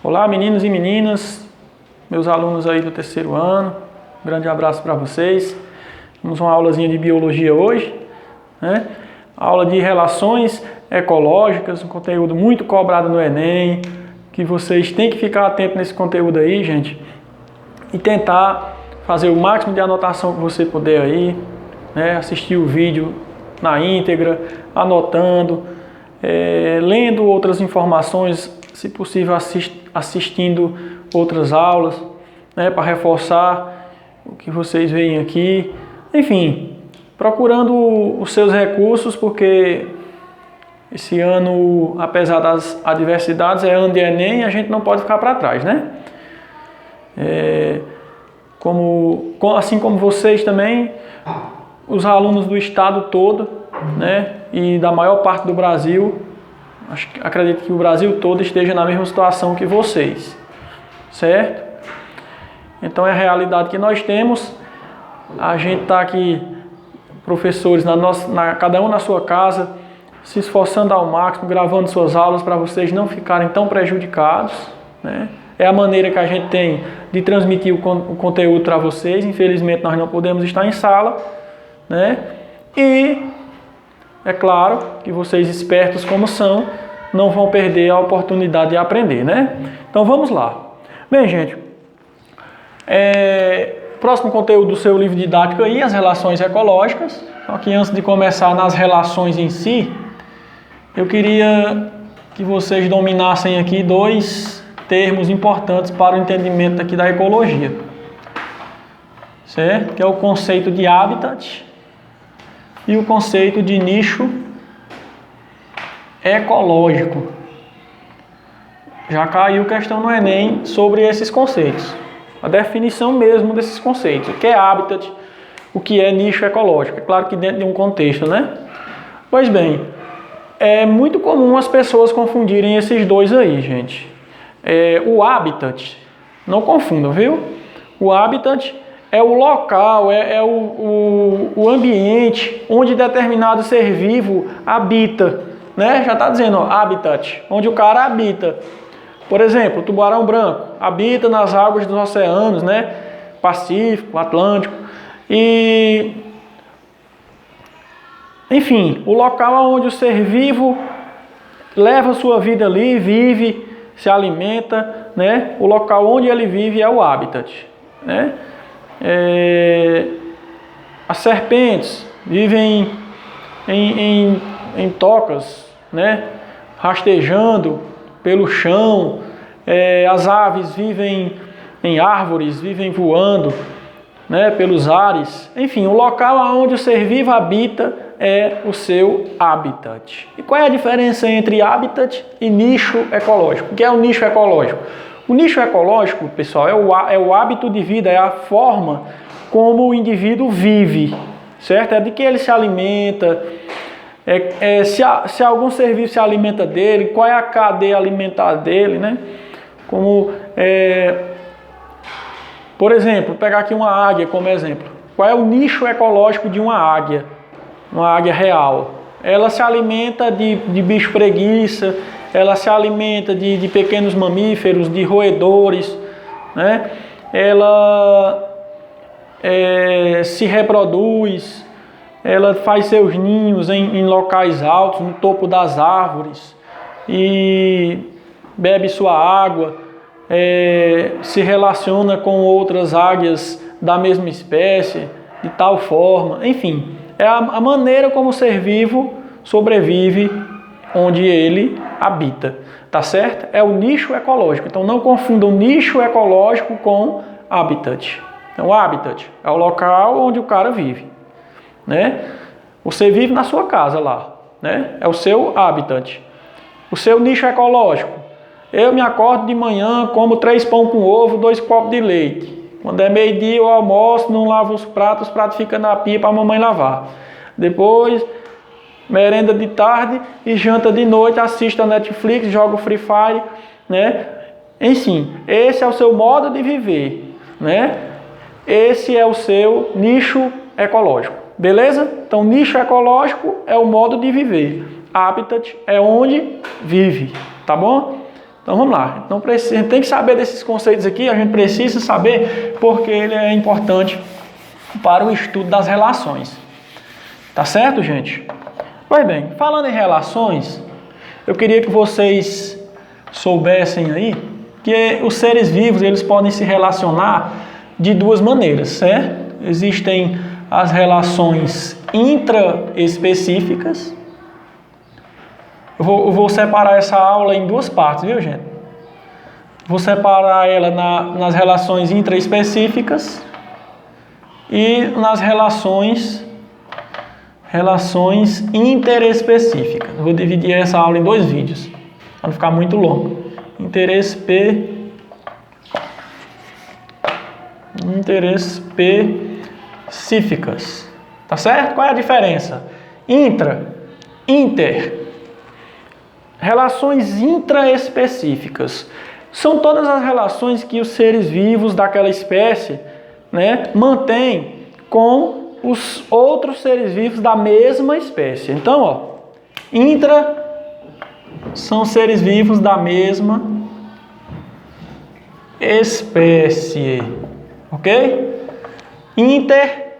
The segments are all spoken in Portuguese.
Olá, meninos e meninas, meus alunos aí do terceiro ano, um grande abraço para vocês. Temos uma aulazinha de biologia hoje, né? Aula de relações ecológicas, um conteúdo muito cobrado no Enem, que vocês têm que ficar atentos nesse conteúdo aí, gente, e tentar fazer o máximo de anotação que você puder aí, né? Assistir o vídeo na íntegra, anotando, lendo outras informações, se possível assistindo outras aulas, né, para reforçar o que vocês veem aqui. Enfim, procurando os seus recursos, porque esse ano, apesar das adversidades, é ano de Enem e a gente não pode ficar para trás, né? Assim como vocês também, os alunos do estado todo, né, e da maior parte do Brasil, acredito que o Brasil todo esteja na mesma situação que vocês, certo? Então é a realidade que nós temos. A gente está aqui, professores, cada um na sua casa, se esforçando ao máximo, gravando suas aulas para vocês não ficarem tão prejudicados, né? É a maneira que a gente tem de transmitir o conteúdo para vocês. Infelizmente nós não podemos estar em sala, né? E é claro que vocês, espertos como são, não vão perder a oportunidade de aprender, né? Então vamos lá. Bem, gente, próximo conteúdo do seu livro didático aí, as relações ecológicas. Só que antes de começar nas relações em si, eu queria que vocês dominassem aqui dois termos importantes para o entendimento aqui da ecologia, certo? Que é o conceito de habitat e o conceito de nicho ecológico. Já caiu questão no Enem sobre esses conceitos. A definição mesmo desses conceitos. O que é habitat, o que é nicho ecológico. É claro que dentro de um contexto, né? Pois bem, é muito comum as pessoas confundirem esses dois aí, gente. O habitat, não confundam, viu? O habitat é o local, o ambiente onde determinado ser vivo habita, né? Já está dizendo, ó, habitat, onde o cara habita. Por exemplo, o tubarão branco habita nas águas dos oceanos, né? Pacífico, Atlântico. E, enfim, o local onde o ser vivo leva sua vida ali, vive, se alimenta, né? O local onde ele vive é o habitat, né? As serpentes vivem em tocas, né? Rastejando pelo chão. As aves vivem em árvores, vivem voando, né? Pelos ares. Enfim, o local onde o ser vivo habita é o seu habitat. E qual é a diferença entre habitat e nicho ecológico? O que é o nicho ecológico? O nicho ecológico, pessoal, é o hábito de vida, é a forma como o vive, certo? É de que ele se alimenta, se algum ser vivo se alimenta dele, qual é a cadeia alimentar dele, né? Por exemplo, pegar aqui uma águia como exemplo. Qual é o nicho ecológico de uma águia real? Ela se alimenta de bicho preguiça, ela se alimenta de pequenos mamíferos, de roedores, né? Ela se reproduz, ela faz seus ninhos em locais altos, no topo das árvores, e bebe sua água, se relaciona com outras águias da mesma espécie, de tal forma, enfim, é a maneira como o ser vivo sobrevive onde ele habita, tá certo? É o nicho ecológico. Então não confundam nicho ecológico com habitat. Então o habitat é o local onde o cara vive, né? Você vive na sua casa lá, né? É o seu habitat. O seu nicho ecológico. Eu me acordo de manhã, como 3 pão com ovo, 2 copos de leite. Quando é meio-dia eu almoço, não lavo os pratos ficam na pia para a mamãe lavar. Depois, merenda de tarde e janta de noite, assisto a Netflix, jogo Free Fire, né? Enfim, esse é o seu modo de viver, né? Esse é o seu nicho ecológico, beleza? Então, nicho ecológico é o modo de viver. Habitat é onde vive, tá bom? Então vamos lá. Então a gente tem que saber desses conceitos aqui, a gente precisa saber porque ele é importante para o estudo das relações. Tá certo, gente? Pois bem, falando em relações, eu queria que vocês soubessem aí que os seres vivos eles podem se relacionar de duas maneiras, certo? Existem as relações intraespecíficas. Eu vou separar essa aula em duas partes, viu, gente? Vou separar ela nas relações intraespecíficas e nas relações interespecíficas. Eu vou dividir essa aula em dois vídeos, para não ficar muito longo. Interespecíficas. Tá certo? Qual é a diferença? Inter. Relações intraespecíficas. São todas as relações que os seres vivos daquela espécie, né, mantêm com os outros seres vivos da mesma espécie. Então, ó, intra são seres vivos da mesma espécie, ok? Inter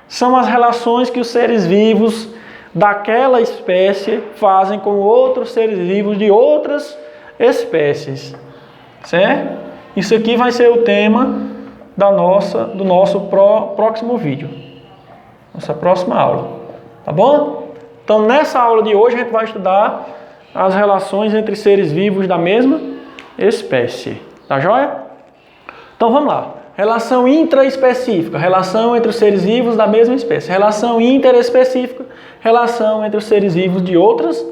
são as relações que os seres vivos daquela espécie fazem com outros seres vivos de outras espécies, certo? Isso aqui vai ser o tema do nosso próximo vídeo, nossa próxima aula, tá bom? Então nessa aula de hoje a gente vai estudar as relações entre seres vivos da mesma espécie, tá joia? Então vamos lá. Relação intraespecífica, relação entre os seres vivos da mesma espécie. Relação interespecífica, relação entre os seres vivos de outras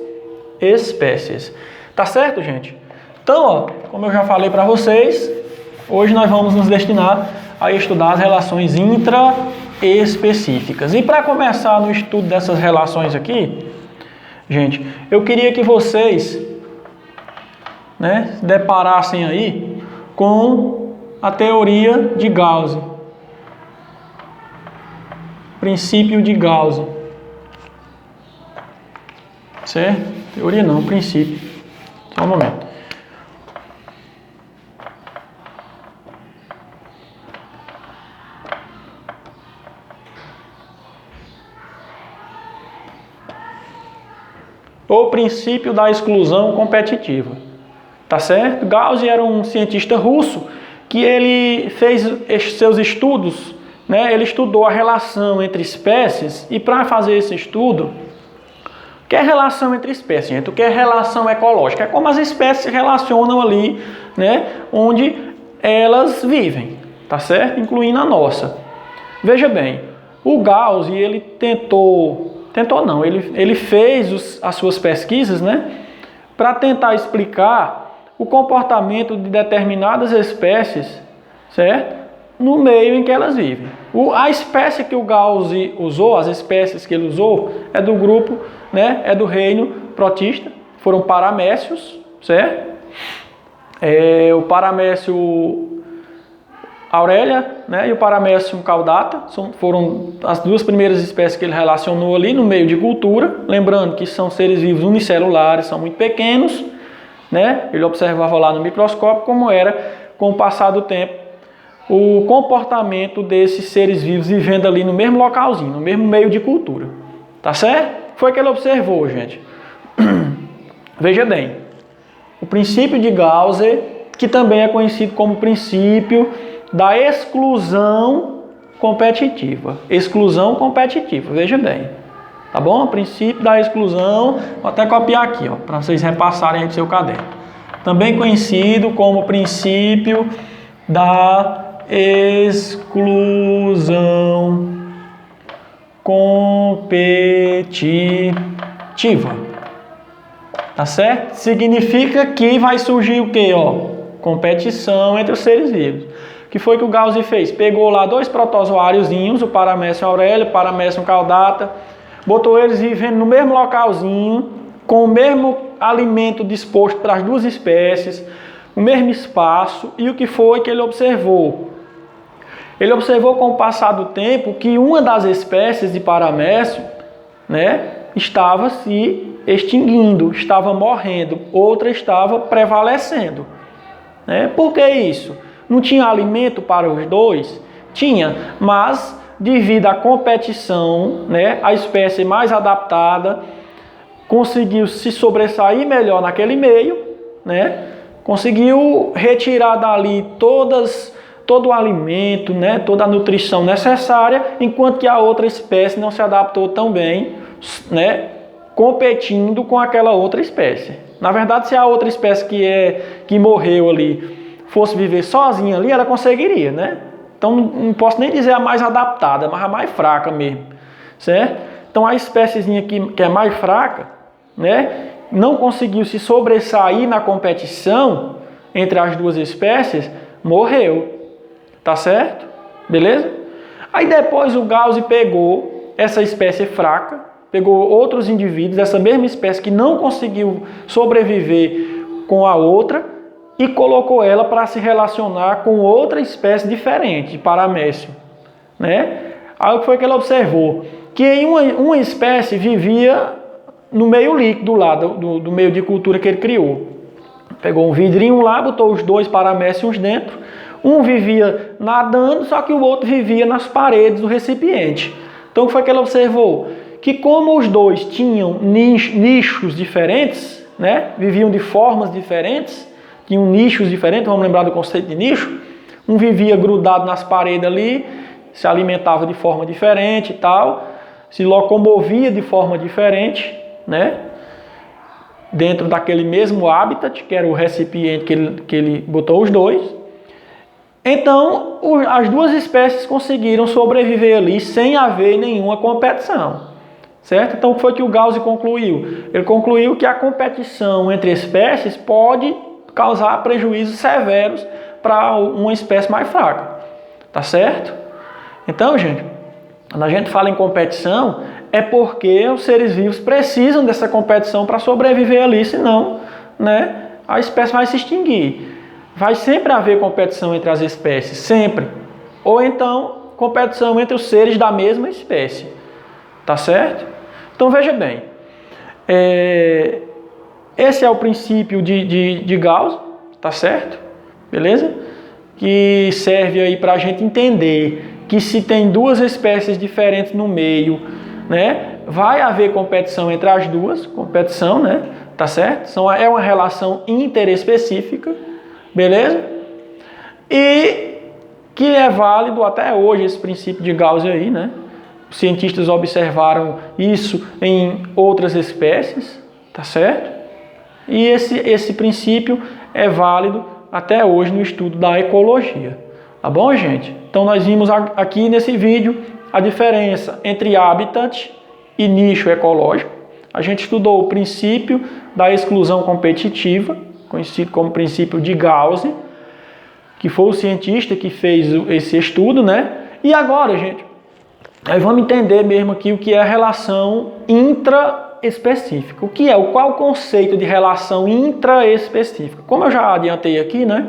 espécies. Tá certo, gente? Então, ó, como eu já falei para vocês, hoje nós vamos nos destinar a estudar as relações intraespecíficas. E para começar no estudo dessas relações aqui, gente, eu queria que vocês, né, se deparassem aí com a teoria de Gauss, princípio de Gauss, certo? Teoria não, princípio. Só um momento. O princípio da exclusão competitiva, tá certo? Gauss era um cientista russo que ele fez seus estudos, né? Ele estudou a relação entre espécies e para fazer esse estudo, o que é relação entre espécies, gente? O que é relação ecológica? É como as espécies se relacionam ali, né? Onde elas vivem, tá certo? Incluindo a nossa. Veja bem, o Gauss, ele ele fez as suas pesquisas, né? Para tentar explicar o comportamento de determinadas espécies, certo? No meio em que elas vivem. A espécie que o Gauss usou, as espécies que ele usou, é do grupo, né? É do reino protista, foram paramécios, certo? O paramécio aurélia, né? E o paramécio caudata, foram as duas primeiras espécies que ele relacionou ali no meio de cultura, lembrando que são seres vivos unicelulares, são muito pequenos, né? Ele observava lá no microscópio como era, com o passar do tempo, o comportamento desses seres vivos vivendo ali no mesmo localzinho, no mesmo meio de cultura. Tá certo? Foi o que ele observou, gente. Veja bem, o princípio de Gauss, que também é conhecido como princípio da exclusão competitiva. Exclusão competitiva, veja bem. Tá bom? O princípio da exclusão, vou até copiar aqui, ó, para vocês repassarem aí no seu caderno. Também conhecido como princípio da exclusão competitiva. Tá certo? Significa que vai surgir o quê? Ó, competição entre os seres vivos. O que foi que o Gauss fez? Pegou lá dois protozoáriozinhos, o Paramécio aurélia, o Paramécio caudata, botou eles vivendo no mesmo localzinho, com o mesmo alimento disposto para as duas espécies, o mesmo espaço, e o que foi que ele observou? Ele observou com o passar do tempo que uma das espécies de Paramécio, né, estava se extinguindo, estava morrendo, outra estava prevalecendo. Né? Por que isso? Não tinha alimento para os dois? Tinha, mas devido à competição, né, a espécie mais adaptada conseguiu se sobressair melhor naquele meio, né? Conseguiu retirar dali todo o alimento, né? Toda a nutrição necessária, enquanto que a outra espécie não se adaptou tão bem, né? Competindo com aquela outra espécie. Na verdade, se a outra espécie que morreu ali fosse viver sozinha ali, ela conseguiria, né? Então não posso nem dizer a mais adaptada, mas a mais fraca mesmo, certo? Então a espéciezinha que é mais fraca, né, não conseguiu se sobressair na competição entre as duas espécies, morreu, tá certo? Beleza? Aí depois o Gauss pegou essa espécie fraca, pegou outros indivíduos dessa mesma espécie que não conseguiu sobreviver com a outra e colocou ela para se relacionar com outra espécie diferente de paramécio, né? Aí o que foi que ele observou? Que em uma espécie vivia no meio líquido lá, do meio de cultura que ele criou. Pegou um vidrinho lá, botou os dois paramécios dentro, um vivia nadando, só que o outro vivia nas paredes do recipiente. Então o que foi que ele observou? Que como os dois tinham nichos diferentes, né? Viviam de formas diferentes, tinham nichos diferentes, vamos lembrar do conceito de nicho, um vivia grudado nas paredes ali, se alimentava de forma diferente e tal, se locomovia de forma diferente, né? Dentro daquele mesmo habitat, que era o recipiente que ele botou os dois. Então, as duas espécies conseguiram sobreviver ali sem haver nenhuma competição, certo? Então, o que foi que o Gauss concluiu? Ele concluiu que a competição entre espécies pode causar prejuízos severos para uma espécie mais fraca, tá certo? Então, gente, quando a gente fala em competição, é porque os seres vivos precisam dessa competição para sobreviver ali, senão, né, a espécie vai se extinguir. Vai sempre haver competição entre as espécies, sempre. Ou então, competição entre os seres da mesma espécie, tá certo? Então, veja bem, esse é o princípio de Gauss, tá certo? Beleza? Que serve aí para a gente entender que se tem duas espécies diferentes no meio, né, vai haver competição entre as duas, competição, né, tá certo? É uma relação interespecífica, beleza? E que é válido até hoje esse princípio de Gauss aí, né? Os cientistas observaram isso em outras espécies, tá certo? E esse princípio é válido até hoje no estudo da ecologia. Tá bom, gente? Então nós vimos aqui nesse vídeo a diferença entre habitat e nicho ecológico. A gente estudou o princípio da exclusão competitiva, conhecido como princípio de Gauss, que foi o cientista que fez esse estudo, né? E agora, gente, nós vamos entender mesmo aqui o que é a relação intraespecífica. Qual o conceito de relação intraespecífica? Como eu já adiantei aqui, né,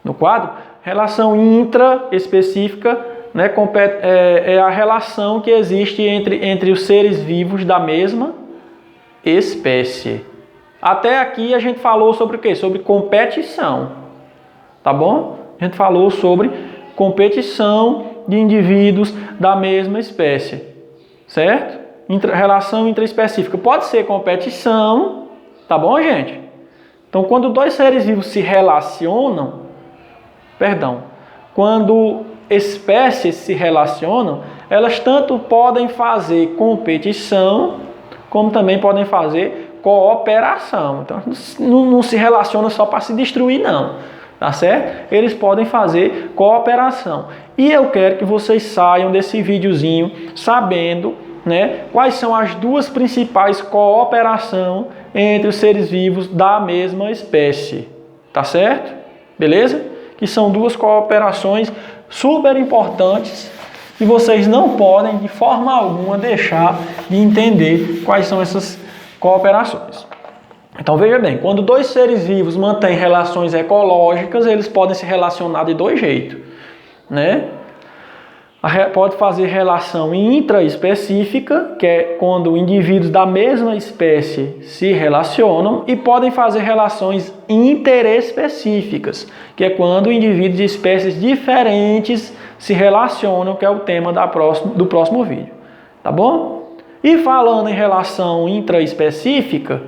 no quadro, relação intraespecífica, né, é a relação que existe entre os seres vivos da mesma espécie. Até aqui a gente falou sobre o quê? Sobre competição, tá bom? A gente falou sobre competição de indivíduos da mesma espécie, certo? Relação intraespecífica. Pode ser competição, tá bom, gente? Então, quando dois seres vivos se relacionam, quando espécies se relacionam, elas tanto podem fazer competição, como também podem fazer cooperação. Então, não se relaciona só para se destruir, não. Tá certo? Eles podem fazer cooperação. E eu quero que vocês saiam desse videozinho sabendo, né, quais são as duas principais cooperações entre os seres vivos da mesma espécie. Tá certo? Beleza? Que são duas cooperações super importantes e vocês não podem de forma alguma deixar de entender quais são essas cooperações. Então veja bem, quando dois seres vivos mantêm relações ecológicas, eles podem se relacionar de dois jeitos, né? Pode fazer relação intraespecífica, que é quando indivíduos da mesma espécie se relacionam, e podem fazer relações interespecíficas, que é quando indivíduos de espécies diferentes se relacionam, que é o tema do próximo vídeo. Tá bom? E falando em relação intraespecífica,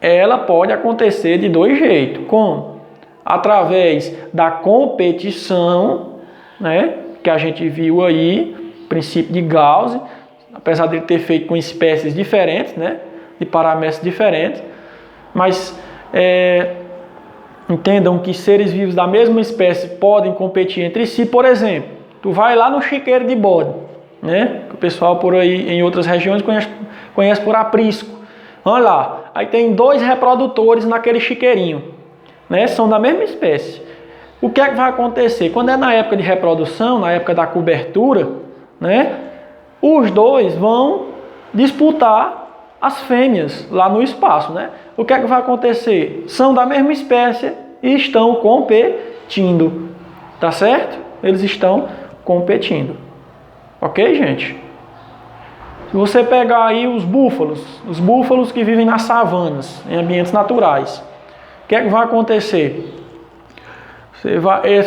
ela pode acontecer de dois jeitos. Como? Através da competição, né? Que a gente viu aí, princípio de Gauss, apesar de ele ter feito com espécies diferentes, né, de paramétros diferentes, mas entendam que seres vivos da mesma espécie podem competir entre si. Por exemplo, tu vai lá no chiqueiro de bode, né, que o pessoal por aí em outras regiões conhece por aprisco. Olha lá, aí tem 2 reprodutores naquele chiqueirinho, né, são da mesma espécie. O que é que vai acontecer? Quando é na época de reprodução, na época da cobertura, né, os 2 vão disputar as fêmeas lá no espaço, né? O que é que vai acontecer? São da mesma espécie e estão competindo, tá certo? Eles estão competindo. Ok, gente? Se você pegar aí os búfalos que vivem nas savanas, em ambientes naturais, o que é que vai acontecer?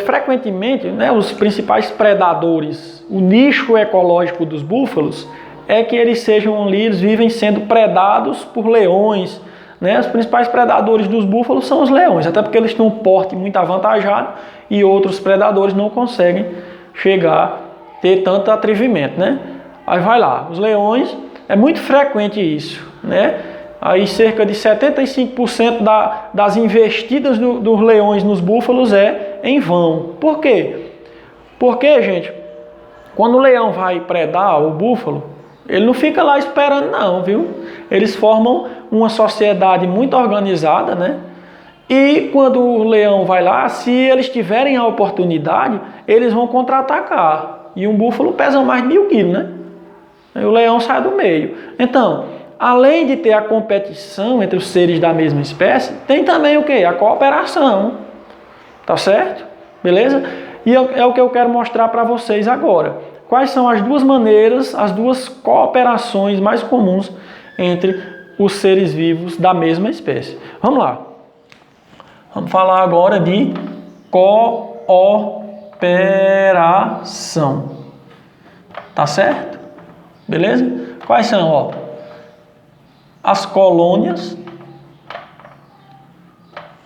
Frequentemente, né, os principais predadores, o nicho ecológico dos búfalos é que eles vivem sendo predados por leões, né? Os principais predadores dos búfalos são os leões, até porque eles têm um porte muito avantajado e outros predadores não conseguem ter tanto atrevimento, né? Aí vai lá, os leões, é muito frequente isso, né? Aí cerca de 75% das investidas dos leões nos búfalos é em vão. Por quê? Porque, gente, quando o leão vai predar o búfalo, ele não fica lá esperando não, viu? Eles formam uma sociedade muito organizada, né? E quando o leão vai lá, se eles tiverem a oportunidade, eles vão contra-atacar. E um búfalo pesa mais de 1000 quilos, né? Aí o leão sai do meio. Então, além de ter a competição entre os seres da mesma espécie, tem também o quê? A cooperação. Tá certo? Beleza? E é o que eu quero mostrar para vocês agora. Quais são as 2 maneiras, as 2 cooperações mais comuns entre os seres vivos da mesma espécie. Vamos lá. Vamos falar agora de cooperação. Tá certo? Beleza? Quais são, ó? As colônias,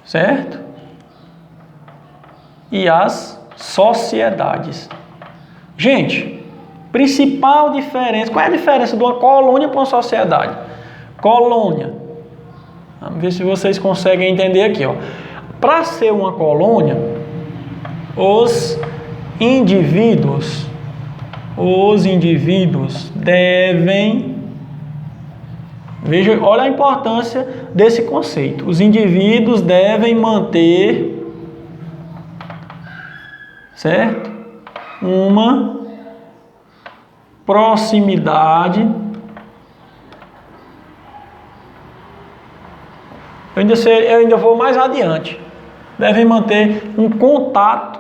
certo? E as sociedades. Gente, principal diferença, qual é a diferença de uma colônia para uma sociedade? Colônia, vamos ver se vocês conseguem entender aqui, ó. Para ser uma colônia, os indivíduos devem... Veja, olha a importância desse conceito. Os indivíduos devem manter, certo? Uma proximidade. Eu ainda vou mais adiante. Devem manter um contato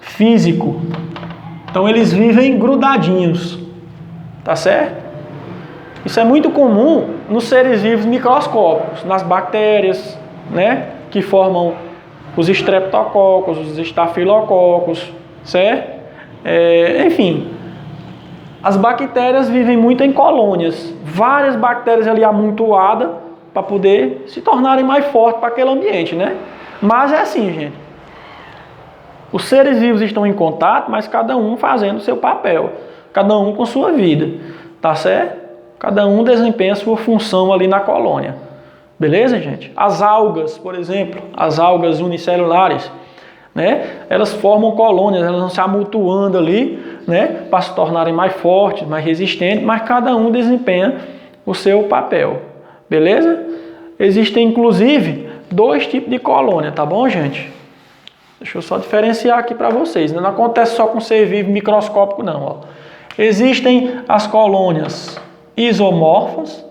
físico. Então eles vivem grudadinhos. Tá certo? Isso é muito comum nos seres vivos microscópicos, nas bactérias, né, que formam os estreptococos, os estafilococos, certo? Enfim, as bactérias vivem muito em colônias, várias bactérias ali amontoadas para poder se tornarem mais fortes para aquele ambiente, né? Mas é assim, gente. Os seres vivos estão em contato, mas cada um fazendo o seu papel. Cada um com sua vida, tá certo? Cada um desempenha a sua função ali na colônia. Beleza, gente? As algas, por exemplo, as algas unicelulares, né? Elas formam colônias, elas vão se amontoando ali, né? Para se tornarem mais fortes, mais resistentes, mas cada um desempenha o seu papel. Beleza? Existem, inclusive, 2 tipos de colônia, tá bom, gente? Deixa eu só diferenciar aqui para vocês. Não acontece só com ser vivo microscópico, não, ó. Existem as colônias isomorfas.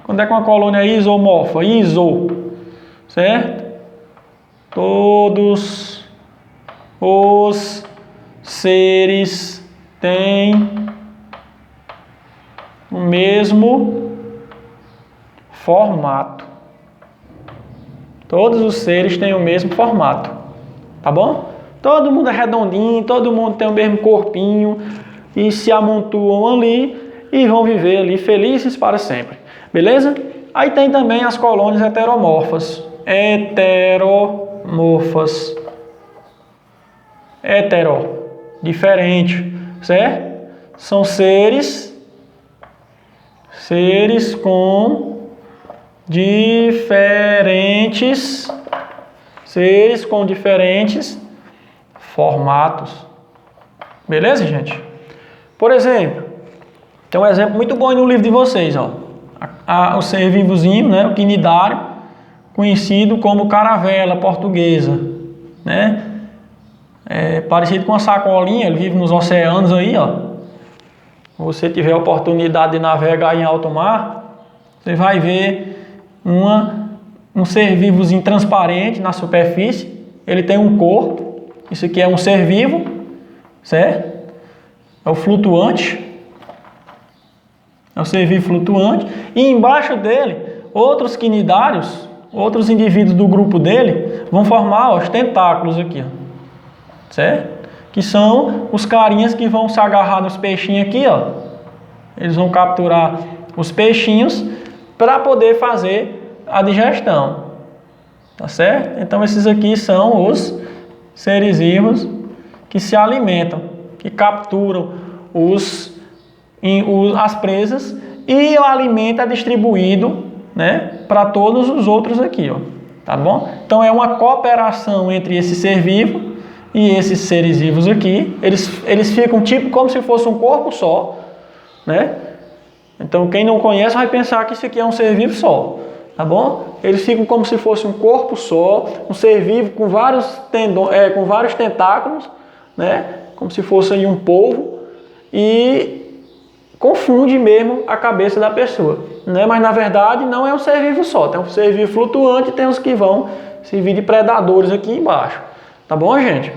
Quando é que uma colônia é isomorfa? certo? Todos os seres têm o mesmo formato. Todos os seres têm o mesmo formato, tá bom? Todo mundo é redondinho, todo mundo tem o mesmo corpinho e se amontoam ali e vão viver ali felizes para sempre, beleza? Aí tem também as colônias heteromorfas. Hetero, diferente, certo? São seres com diferentes formatos. Beleza, gente? Por exemplo, tem um exemplo muito bom aí no livro de vocês, ó. O ser vivozinho, né, o quinidário, conhecido como caravela portuguesa, né? É parecido com uma sacolinha, ele vive nos oceanos aí, ó. Se você tiver a oportunidade de navegar em alto mar, você vai ver um ser vivozinho transparente na superfície. Ele tem um corpo, isso aqui é um ser vivo, certo? É o flutuante, é o ser vivo flutuante. E embaixo dele, outros quinidários, outros indivíduos do grupo dele, vão formar, ó, os tentáculos aqui, ó, certo? Que são os carinhas que vão se agarrar nos peixinhos aqui, ó. Eles vão capturar os peixinhos para poder fazer a digestão, tá certo? Então esses aqui são os seres vivos que se alimentam, que capturam as presas, e o alimento é distribuído, né, para todos os outros aqui, ó, tá bom? Então é uma cooperação entre esse ser vivo e esses seres vivos aqui. Eles ficam tipo como se fosse um corpo só, né? Então quem não conhece vai pensar que isso aqui é um ser vivo só, tá bom? Eles ficam como se fosse um corpo só, um ser vivo com vários tentáculos, né? Como se fosse aí um polvo, e confunde mesmo a cabeça da pessoa, né? Mas na verdade não é um ser vivo só, tem um ser vivo flutuante e tem os que vão servir de predadores aqui embaixo, tá bom, gente?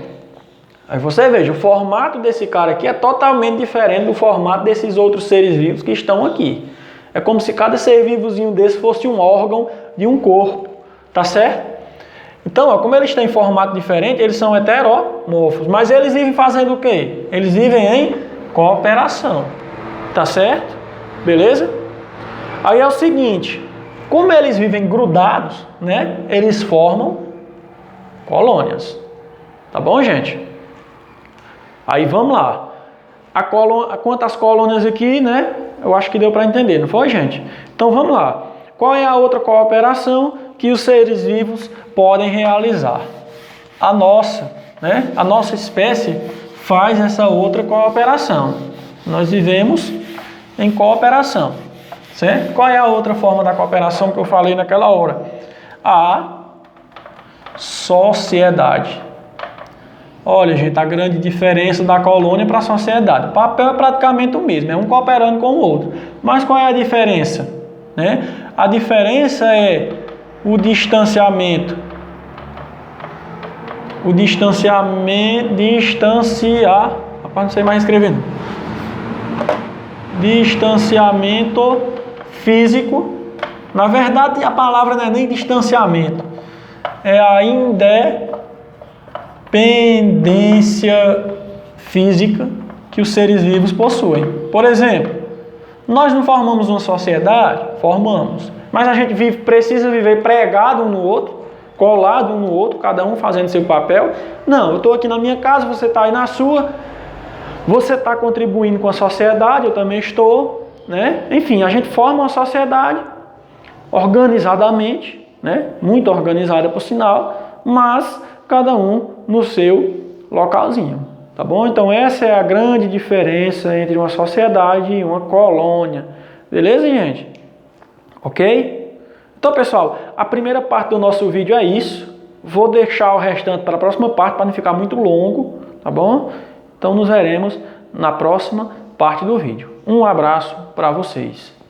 Aí você veja, o formato desse cara aqui é totalmente diferente do formato desses outros seres vivos que estão aqui. É como se cada ser vivozinho desse fosse um órgão de um corpo, tá certo? Então, ó, como eles têm formato diferente, eles são heteromorfos, mas eles vivem fazendo o quê? Eles vivem em cooperação, tá certo? Beleza? Aí é o seguinte, como eles vivem grudados, né? Eles formam colônias, tá bom, gente? Aí vamos lá. Quantas colônias aqui, né? Eu acho que deu para entender, não foi, gente? Então vamos lá. Qual é a outra cooperação que os seres vivos podem realizar? A nossa, né? A nossa espécie faz essa outra cooperação. Nós vivemos em cooperação, certo? Qual é a outra forma da cooperação que eu falei naquela hora? A sociedade. Olha, gente, a grande diferença da colônia para a sociedade. O papel é praticamente o mesmo, é um cooperando com o outro. Mas qual é a diferença? Né? A diferença é o distanciamento. Rapaz, não sei mais escrever. Distanciamento físico. Na verdade, a palavra não é nem distanciamento. É a independência física que os seres vivos possuem. Por exemplo, nós não formamos uma sociedade? Formamos. Mas a gente precisa viver pregado um no outro, colado um no outro, cada um fazendo seu papel? Não, eu estou aqui na minha casa, você está aí na sua, você está contribuindo com a sociedade, eu também estou, né? Enfim, a gente forma uma sociedade organizadamente, né? Muito organizada por sinal, mas cada um no seu localzinho, tá bom? Então essa é a grande diferença entre uma sociedade e uma colônia, beleza, gente? Ok? Então, pessoal, a primeira parte do nosso vídeo é isso. Vou deixar o restante para a próxima parte para não ficar muito longo, tá bom? Então nos veremos na próxima parte do vídeo. Um abraço para vocês.